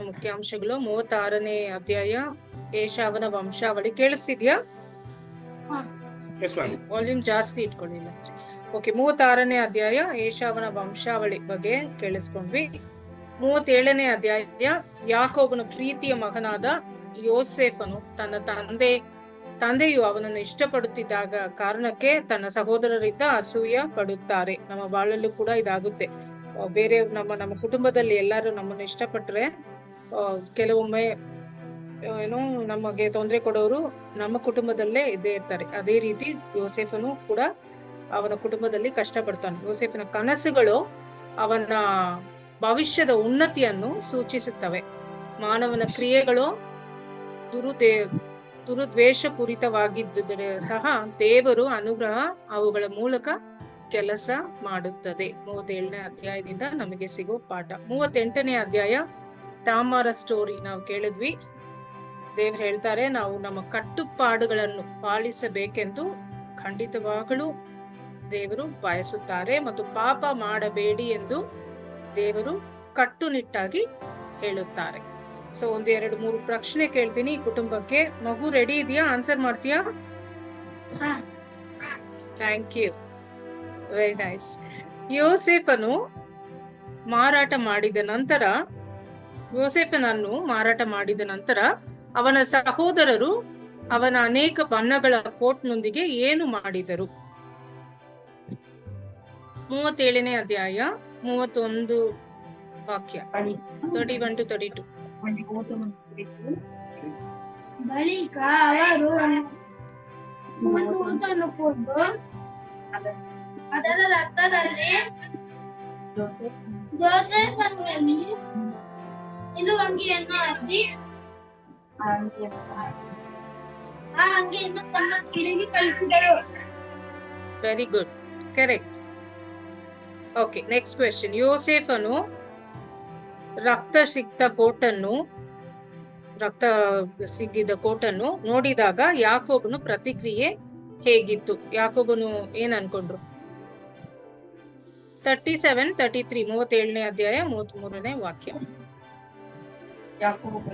ಮುಖ್ಯಾಂಶಗಳು 36ನೇ ಅಧ್ಯಾಯ ಏಷಾವನ ವಂಶಾವಳಿ. ಕೇಳಿಸ್ತಿದ್ಯಾ? ವಾಲ್ಯೂಮ್ ಜಾಸ್ತಿ ಇಟ್ಕೊಳ್ಳಿಲ್ಲ. ಓಕೆ, 36ನೇ ಅಧ್ಯಾಯ ಏಷಾವನ ವಂಶಾವಳಿ ಬಗ್ಗೆ ಕೇಳಿಸ್ಕೊಂಡ್ವಿ. 37ನೇ ಅಧ್ಯಾಯ ಯಾಕೋಬನ ಪ್ರೀತಿಯ ಮಗನಾದ ಯೋಸೇಫನು ತನ್ನ ತಂದೆಯು ಅವನನ್ನು ಇಷ್ಟಪಡುತ್ತಿದ್ದಾಗ ಕಾರಣಕ್ಕೆ ತನ್ನ ಸಹೋದರರಿಂದ ಅಸೂಯ ಪಡುತ್ತಾರೆ. ನಮ್ಮ ಬಾಳಲ್ಲೂ ಕೂಡ ಇದಾಗುತ್ತೆ. ಬೇರೆ ನಮ್ಮ ಕುಟುಂಬದಲ್ಲಿ ಎಲ್ಲರೂ ನಮ್ಮನ್ನು ಇಷ್ಟಪಟ್ರೆ ಕೆಲವೊಮ್ಮೆ ಏನೋ ನಮಗೆ ತೊಂದರೆ ಕೊಡೋರು ನಮ್ಮ ಕುಟುಂಬದಲ್ಲೇ ಇದ್ದೇ ಇರ್ತಾರೆ. ಅದೇ ರೀತಿ ಯೋಸೇಫನು ಕೂಡ ಅವನ ಕುಟುಂಬದಲ್ಲಿ ಕಷ್ಟಪಡ್ತಾನೆ. ಯೋಸೇಫನ ಕನಸುಗಳು ಅವನ ಭವಿಷ್ಯದ ಉನ್ನತಿಯನ್ನು ಸೂಚಿಸುತ್ತವೆ. ಮಾನವನ ಕ್ರಿಯೆಗಳು ದುರುದ್ವೇಷ ಪೂರಿತವಾಗಿದ್ದರೆ ಸಹ ದೇವರು ಅನುಗ್ರಹ ಅವುಗಳ ಮೂಲಕ ಕೆಲಸ ಮಾಡುತ್ತದೆ. 37ನೇ ಅಧ್ಯಾಯದಿಂದ ನಮಗೆ ಸಿಗೋ ಪಾಠ. 38ನೇ ಅಧ್ಯಾಯ ತಾಮಾರ ಸ್ಟೋರಿ ನಾವು ಕೇಳಿದ್ವಿ. ದೇವ್ರು ಹೇಳ್ತಾರೆ, ನಾವು ನಮ್ಮ ಕಟ್ಟುಪಾಡುಗಳನ್ನು ಪಾಲಿಸಬೇಕೆಂದು ಖಂಡಿತವಾಗಲೂ ದೇವರು ಬಯಸುತ್ತಾರೆ ಮತ್ತು ಪಾಪ ಮಾಡಬೇಡಿ ಎಂದು ದೇವರು ಕಟ್ಟುನಿಟ್ಟಾಗಿ ಹೇಳುತ್ತಾರೆ. ಸೊ 1, 2, 3 ಪ್ರಶ್ನೆ ಕೇಳ್ತೀನಿ ಈ ಕುಟುಂಬಕ್ಕೆ. ಮಗು ರೆಡಿ ಇದೆಯಾ? ಆನ್ಸರ್ ಮಾಡ್ತೀಯಾ? Thank you, very nice. ಯೋಸೇಫನನ್ನು ಮಾರಾಟ ಮಾಡಿದ ನಂತರ ಅವನ ಸಹೋದರರು ಅವನ ಅನೇಕ ಬಣ್ಣಗಳ ಕೋಟ್ನೊಂದಿಗೆ ಏನು ಮಾಡಿದರು? 37ನೇ ಅಧ್ಯಾಯ 31 ವಾಕ್ಯ, 31 to 32. ಬಳಿಕ ಅವರು ಒಂದು ಊತನ್ನು ಕೊಂಡು ಅದರ ರಕ್ತದಲ್ಲಿ ಜೋಸೆಫನಲ್ಲಿ ನಿಲುವಂಗಿಯನ್ನು ಅದ್ದಿ ಆ ಅಂಗಿಯನ್ನು ತನ್ನ ಕಿಡಿಗೆ ಕಳಿಸಿದರು. Very good, correct. Okay, next question. ಯೋಸೇಫನು ರಕ್ತ ಸಿಕ್ಕಿದ ಕೋಟನ್ನು ನೋಡಿದಾಗ ಯಾಕೋಬನು ಪ್ರತಿಕ್ರಿಯೆ ಹೇಗಿತ್ತು? ಯಾಕೋಬನು ಏನ್ ಅನ್ಕೊಂಡ್ರು? 37, 33, 37ನೇ ಅಧ್ಯಾಯ 33ನೇ ವಾಕ್ಯ. ಯಾಕೋಬನು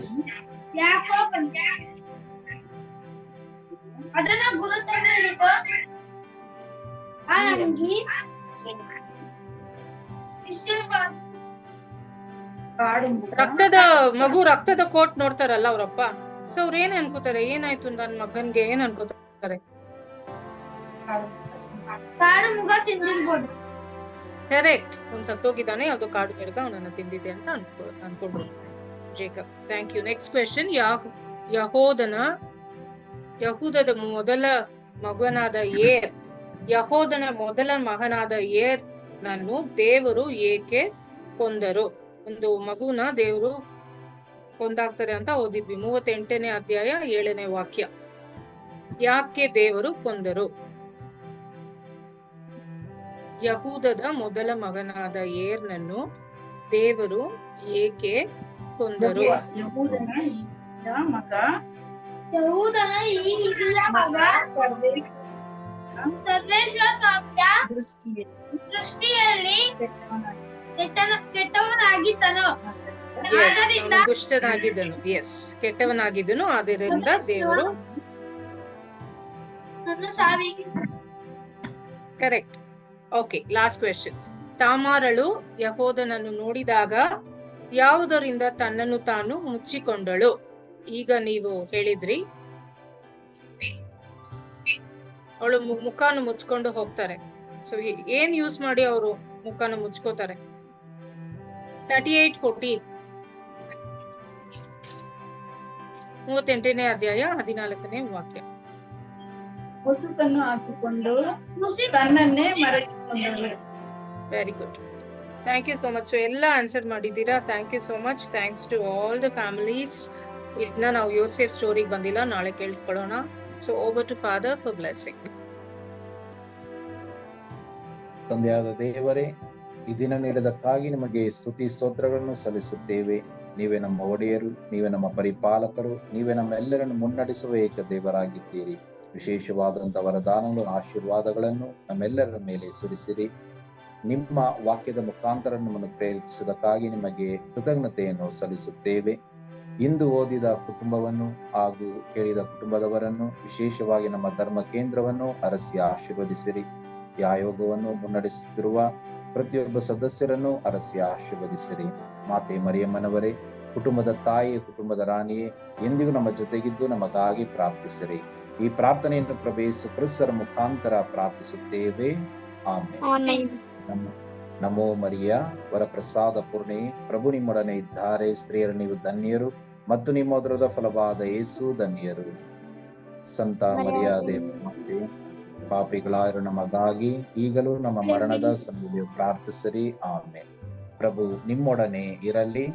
ಅದನ್ನು ಗುರುತನ್ನು ಹಿಡಿದು ಆ ಅಂಗಿ ರಕ್ತದ ಕೋಟ್ ನೋಡ್ತಾರಲ್ಲ ಅವ್ರಪ್ಪ. ಸೊ ಅವ್ರ ಏನ್ ಅನ್ಕೋತಾರೆ? ಏನಾಯ್ತು ನನ್ ಮಗನ್ಗೆ? ಏನ್ ಅನ್ಕೋತಾರೆ? ಕಾಡು ಮೃಗ ತಿಂದಿರ್ಬೋದು. ಕರೆಕ್ಟ್, ಅವ್ನು ಸತ್ತೋಗಿದ್ದಾನೆ, ಯಾವ್ದೋ ಕಾಡು ಮಿರ್ಗ ಅವನನ್ನ ತಿಂದಿದೆ ಅಂತ ಅನ್ಕೊಂಡ್ರು Jacob. Thank you. Next question. ಯಹೂದದ ಮೊದಲ ಮಗನಾದ ಏರ್ ನನ್ನು ದೇವರು ಏಕೆ ಕೊಂದರು? ಒಂದು ಮಗುನ ದೇವರು ಕೊಂದಾಕ್ತಾರೆ ಅಂತ ಓದಿದ್ವಿ. 38ನೇ ಅಧ್ಯಾಯ 7ನೇ ವಾಕ್ಯ. ಯಾಕೆ ದೇವರು ಕೊಂದರು? ಯಹೂದದ ಮೊದಲ ಮಗನಾದ ಏರ್ನನ್ನು ದೇವರು ಏಕೆ ಕೊಂದರು? ಯಹೂದನ ಈ ಹಿರಿಯ ಮಗ ದೃಷ್ಟಿಯಲ್ಲಿ ಕೆಟ್ಟವನಾಗಿದ್ದನು. ದುಷ್ಟನಾಗಿದ್ದನು. ಎಸ್, ಕೆಟ್ಟವನಾಗಿದ್ದನು. ಆದ್ದರಿಂದ ದೇವರು ಕರೆಕ್ಟ್. Okay, last question. ತಾಮಾರಳು ಯಹೋದನನ್ನು ನೋಡಿದಾಗ ಯಾವುದರಿಂದ ತನ್ನನ್ನು ತಾನು ಮುಚ್ಚಿಕೊಂಡಳು? ಈಗ ನೀವು ಹೇಳಿದ್ರಿ, ಅವಳು ಮುಖಾನು ಮುಚ್ಕೊಂಡು ಹೋಗ್ತಾರೆ. ಸೊ ಏನ್ ಯೂಸ್ ಮಾಡಿ ಅವರು ಮುಖಾನ ಮುಚ್ಕೋತಾರೆ? 38:14, 38ನೇ ಅಧ್ಯಾಯ 14ನೇ ವಾಕ್ಯ. ಮುಸುಕನ್ನು ಹಾಕಿಕೊಂಡು ತನ್ನನ್ನೇ ಮರೆಸಿಕೊಂಡಳು. Very good, thank you so much. So ಎಲ್ಲ ಆನ್ಸರ್ ಮಾಡಿದ್ದೀರಾ. Thank you so much. Thanks to all the families. ಇನ್ನ ನಾವು ಯೋಸೇಫ್ ಸ್ಟೋರಿಗೆ ಬಂದಿಲ್ಲ, ನಾಳೆ ಕೇಳಿಸ್ಕೊಳ್ಳೋಣ. So over to father for blessing. ತಂದೆಯಾದ ದೇವರೇ, ಈ ದಿನ ನೀಡಿದಕ್ಕಾಗಿ ನಿಮಗೆ ಸ್ತುತಿ ಸ್ತೋತ್ರಗಳನ್ನು ಸಲ್ಲಿಸುತ್ತೇವೆ. ನೀವೇ ನಮ್ಮ ಒಡೆಯರು, ನೀವೇ ನಮ್ಮ ಪರಿಪಾಲಕರು, ನೀವೇ ನಮ್ಮೆಲ್ಲರನ್ನು ಮುನ್ನಡೆಸುವ ಏಕ ದೇವರಾಗಿದ್ದೀರಿ. ವಿಶೇಷವಾದಂತಹ ವರದಾನಗಳು, ಆಶೀರ್ವಾದಗಳನ್ನು ನಮ್ಮೆಲ್ಲರ ಮೇಲೆ ಸುರಿಸಿರಿ. ನಿಮ್ಮ ವಾಕ್ಯದ ಮುಖಾಂತರ ನಮ್ಮನ್ನು ಪ್ರೇರೇಪಿಸುವುದಕ್ಕಾಗಿ ನಿಮಗೆ ಕೃತಜ್ಞತೆಯನ್ನು ಸಲ್ಲಿಸುತ್ತೇವೆ. ಇಂದು ಓದಿದ ಕುಟುಂಬವನ್ನು ಹಾಗೂ ಕೇಳಿದ ಕುಟುಂಬದವರನ್ನು, ವಿಶೇಷವಾಗಿ ನಮ್ಮ ಧರ್ಮ ಕೇಂದ್ರವನ್ನು ಅರಸಿ ಆಶೀರ್ವದಿಸಿರಿ. ಈ ಆಯೋಗವನ್ನು ಮುನ್ನಡೆಸುತ್ತಿರುವ ಪ್ರತಿಯೊಬ್ಬ ಸದಸ್ಯರನ್ನು ಅರಸಿ ಆಶೀರ್ವದಿಸಿರಿ. ಮಾತೆ ಮರಿಯಮ್ಮನವರೇ, ಕುಟುಂಬದ ತಾಯಿಯೇ, ಕುಟುಂಬದ ರಾಣಿಯೇ, ಎಂದಿಗೂ ನಮ್ಮ ಜೊತೆಗಿದ್ದು ನಮಗಾಗಿ ಪ್ರಾರ್ಥಿಸಿರಿ. ಈ ಪ್ರಾರ್ಥನೆಯನ್ನು ಪ್ರಭು ಯೇಸು ಕ್ರಿಸ್ತರ ಮುಖಾಂತರ ಪ್ರಾರ್ಥಿಸುತ್ತೇವೆ. ಆಮೆನ್. ನಮೋ ಮರಿಯ, ವರಪ್ರಸಾದ ಪೂರ್ಣೆ, ಪ್ರಭು ನಿಮ್ಮೊಡನೆ ಇದ್ದಾರೆ. ಸ್ತ್ರೀಯರು ನೀವು ಧನ್ಯರು, ಮತ್ತು ನಿಮ್ಮ ಉದರದ ಫಲವಾದ ಯೇಸು ಧನ್ಯರು. ಸಂತ ಮರಿಯ ದೇವಮಾತೆ, ಪಾಪಿಗಳಾಗಿರುವ ನಮಗಾಗಿ ಈಗಲೂ ನಮ್ಮ ಮರಣದ ಸಮಯದಲ್ಲಿ ಪ್ರಾರ್ಥಿಸಿರಿ. ಆಮೆನ್. ಪ್ರಭು ನಿಮ್ಮೊಡನೆ ಇರಲಿ.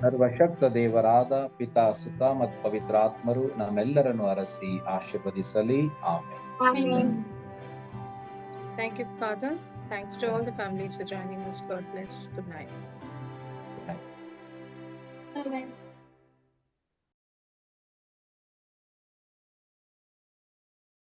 ಸರ್ವಶಕ್ತ ದೇವರಾದ ಪಿತಾ, ಸುತ ಮತ್ತು ಪವಿತ್ರಾತ್ಮರು ನಮ್ಮೆಲ್ಲರನ್ನು ಅರಸಿ ಆಶೀರ್ವದಿಸಲಿ. Amen. Thank you, Father. Thanks to all the families for joining us. God bless. Good night. Amen.